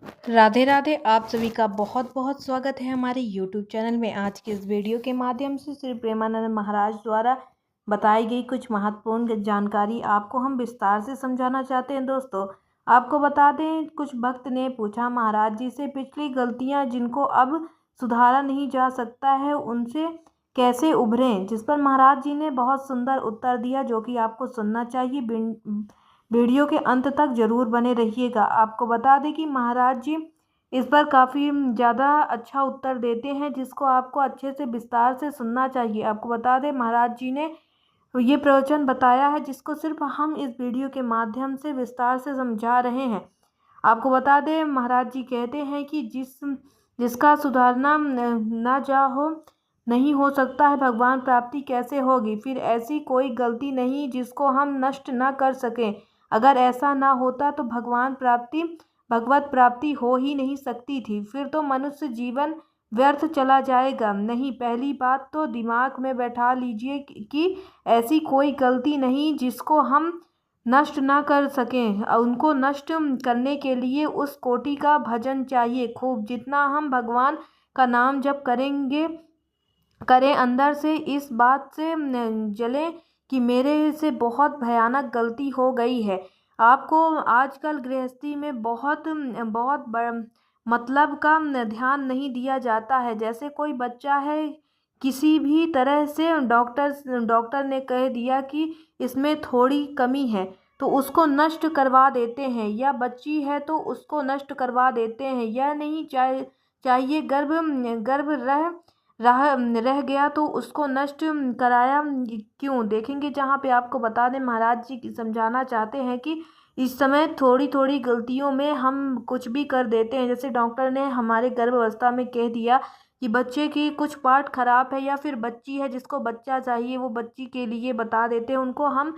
राधे राधे। आप सभी का बहुत बहुत स्वागत है हमारे YouTube चैनल में। आज के इस वीडियो के माध्यम से श्री प्रेमानंद महाराज द्वारा बताई गई कुछ महत्वपूर्ण जानकारी आपको हम विस्तार से समझाना चाहते हैं। दोस्तों, आपको बता दें, कुछ भक्त ने पूछा महाराज जी से, पिछली गलतियां जिनको अब सुधारा नहीं जा सकता है उनसे कैसे उभरें, जिस पर महाराज जी ने बहुत सुंदर उत्तर दिया, जो कि आपको सुनना चाहिए। वीडियो के अंत तक जरूर बने रहिएगा। आपको बता दें कि महाराज जी इस पर काफ़ी ज़्यादा अच्छा उत्तर देते हैं, जिसको आपको अच्छे से विस्तार से सुनना चाहिए। आपको बता दें, महाराज जी ने ये प्रवचन बताया है जिसको सिर्फ हम इस वीडियो के माध्यम से विस्तार से समझा रहे हैं। आपको बता दें, महाराज जी कहते हैं कि जिसका सुधारना न जा हो नहीं हो सकता है, भगवान प्राप्ति कैसे होगी। फिर ऐसी कोई गलती नहीं जिसको हम नष्ट न कर सकें। अगर ऐसा ना होता तो भगवत प्राप्ति हो ही नहीं सकती थी। फिर तो मनुष्य जीवन व्यर्थ चला जाएगा। नहीं, पहली बात तो दिमाग में बैठा लीजिए कि ऐसी कोई गलती नहीं जिसको हम नष्ट ना कर सकें। उनको नष्ट करने के लिए उस कोटि का भजन चाहिए खूब। जितना हम भगवान का नाम जप करें, अंदर से इस बात से जले कि मेरे से बहुत भयानक गलती हो गई है। आपको आजकल गृहस्थी में बहुत बहुत मतलब का ध्यान नहीं दिया जाता है। जैसे कोई बच्चा है, किसी भी तरह से डॉक्टर ने कह दिया कि इसमें थोड़ी कमी है तो उसको नष्ट करवा देते हैं, या बच्ची है तो उसको नष्ट करवा देते हैं। यह नहीं चाहिए गर्भ रह गया तो उसको नष्ट कराया क्यों। देखेंगे जहाँ पे आपको बता दें, महाराज जी समझाना चाहते हैं कि इस समय थोड़ी थोड़ी गलतियों में हम कुछ भी कर देते हैं। जैसे डॉक्टर ने हमारे गर्भावस्था में कह दिया कि बच्चे की कुछ पार्ट खराब है, या फिर बच्ची है जिसको बच्चा चाहिए वो बच्ची के लिए बता देते हैं, उनको हम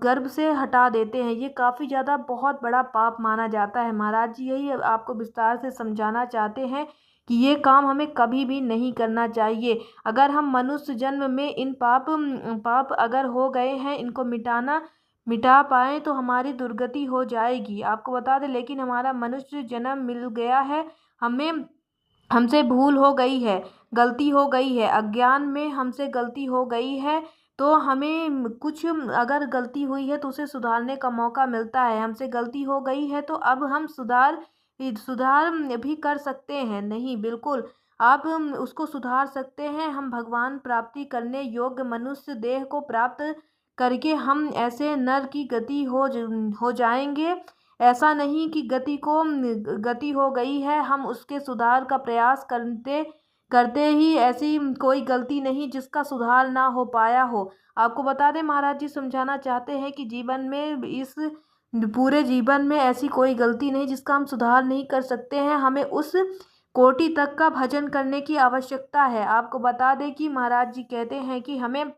गर्भ से हटा देते हैं। ये काफ़ी ज़्यादा बहुत बड़ा पाप माना जाता है। महाराज जी यही आपको विस्तार से समझाना चाहते हैं कि ये काम हमें कभी भी नहीं करना चाहिए। अगर हम मनुष्य जन्म में इन पाप अगर हो गए हैं, इनको मिटा पाएँ तो हमारी दुर्गति हो जाएगी। आपको बता दें, लेकिन हमारा मनुष्य जन्म मिल गया है, हमसे भूल हो गई है, गलती हो गई है, अज्ञान में हमसे गलती हो गई है। तो हमें कुछ अगर गलती हुई है तो उसे सुधारने का मौका मिलता है। हमसे गलती हो गई है तो अब हम सुधार भी कर सकते हैं। नहीं, बिल्कुल आप उसको सुधार सकते हैं। हम भगवान प्राप्ति करने योग्य मनुष्य देह को प्राप्त करके हम ऐसे नर की गति हो जाएंगे। ऐसा नहीं कि गति हो गई है, हम उसके सुधार का प्रयास करते करते ही ऐसी कोई गलती नहीं जिसका सुधार ना हो पाया हो। आपको बता दें, महाराज जी समझाना चाहते हैं कि जीवन में इस पूरे जीवन में ऐसी कोई गलती नहीं जिसका हम सुधार नहीं कर सकते हैं। हमें उस कोटि तक का भजन करने की आवश्यकता है। आपको बता दें कि महाराज जी कहते हैं कि हमें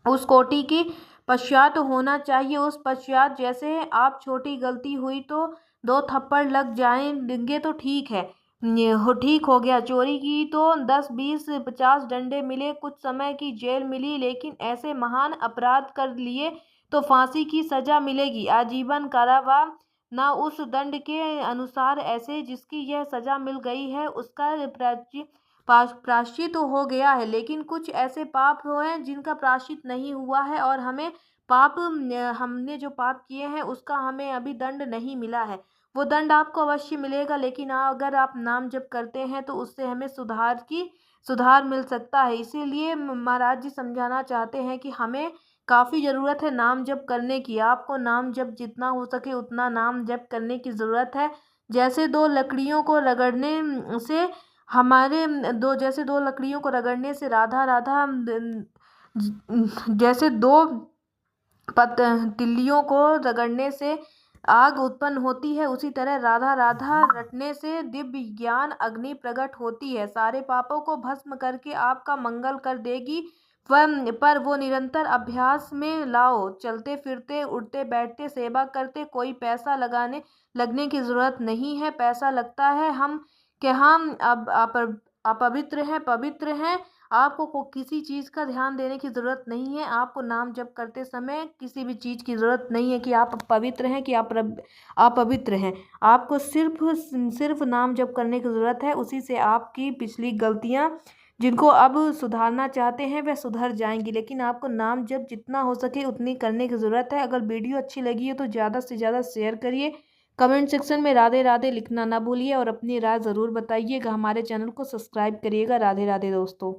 उस कोटि की पश्चात होना चाहिए। उस पश्चात जैसे आप छोटी गलती हुई तो 2 थप्पड़ लग जाएंगे तो ठीक है, ठीक हो गया। चोरी की तो 10 20 50 डंडे मिले, कुछ समय की जेल मिली, लेकिन ऐसे महान अपराध कर लिए तो फांसी की सजा मिलेगी, आजीवन कारावास। न उस दंड के अनुसार ऐसे जिसकी यह सजा मिल गई है उसका प्रायश्चित तो हो गया है, लेकिन कुछ ऐसे पाप हुए हैं जिनका प्रायश्चित नहीं हुआ है, और हमने जो पाप किए हैं उसका हमें अभी दंड नहीं मिला है। वो दंड आपको अवश्य मिलेगा, लेकिन अगर आप नाम जप करते हैं तो उससे हमें सुधार मिल सकता है। इसीलिए महाराज जी समझाना चाहते हैं कि हमें काफ़ी ज़रूरत है नाम जप करने की। आपको नाम जप जितना हो सके उतना नाम जप करने की ज़रूरत है। जैसे दो लकड़ियों को रगड़ने से जैसे दो लकड़ियों को रगड़ने से राधा राधा जैसे दो तिल्लियों को रगड़ने से आग उत्पन्न होती है, उसी तरह राधा राधा रटने से दिव्य ज्ञान अग्नि प्रकट होती है। सारे पापों को भस्म करके आपका मंगल कर देगी। पर वो निरंतर अभ्यास में लाओ। चलते फिरते उठते बैठते सेवा करते कोई पैसा लगने की जरूरत नहीं है। पैसा लगता है हम कि हम अब अपवित्र हैं, पवित्र हैं। आपको किसी चीज़ का ध्यान देने की ज़रूरत नहीं है। आपको नाम जप करते समय किसी भी चीज़ की ज़रूरत नहीं है कि आप पवित्र हैं कि आप अपवित्र हैं। आपको सिर्फ नाम जप करने की ज़रूरत है। उसी से आपकी पिछली गलतियाँ जिनको अब सुधारना चाहते हैं वह सुधर जाएंगी। लेकिन आपको नाम जप जितना हो सके उतनी करने की ज़रूरत है। अगर वीडियो अच्छी लगी है तो ज़्यादा से ज़्यादा शेयर करिए। कमेंट सेक्शन में राधे राधे लिखना ना भूलिए और अपनी राय ज़रूर बताइएगा। हमारे चैनल को सब्सक्राइब करिएगा। राधे राधे दोस्तों।